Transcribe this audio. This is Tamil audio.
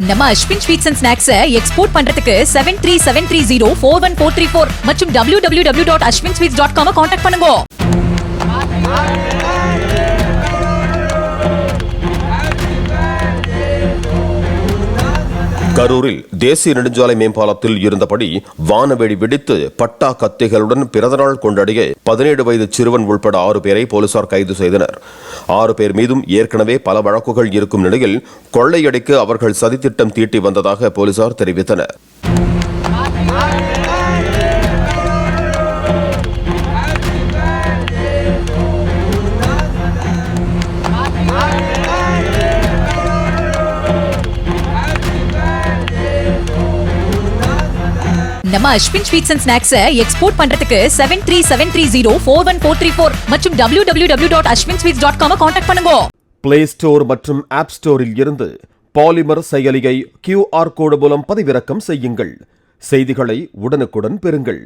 நம்ம Ashwin sweets and snacks export பண்றதுக்கு 7373041434 மற்றும் www.ashwinsweets.com கான்டாக்ட் பண்ணுங்க. கரூரில் தேசிய நெடுஞ்சாலை மேம்பாலத்தில் இருந்தபடி வானவெடி வெடித்து பட்டா கத்திகளுடன் பிறந்தநாள் கொண்டாடிய 17 வயது சிறுவன் உள்பட 6 பேரை போலீசார் கைது செய்தனர். 6 பேர் மீதும் ஏற்கனவே பல வழக்குகள் இருக்கும் நிலையில் கொள்ளையடிக்க அவர்கள் சதித்திட்டம் தீட்டி வந்ததாக போலீசார் தெரிவித்தனர். நம்ம Ashwin sweets and snacks export பண்றதுக்கு 7373041434 மற்றும் www.ashwinsweets.com கான்டாக்ட் பண்ணுங்க. பிளே ஸ்டோர் மற்றும் ஆப் ஸ்டோரில் இருந்து பாலிமர் செயலியை QR கோடு மூலம் பதிவிறக்கம் செய்யுங்கள். செய்திகளை உடனுக்குடன் பெறுங்கள்.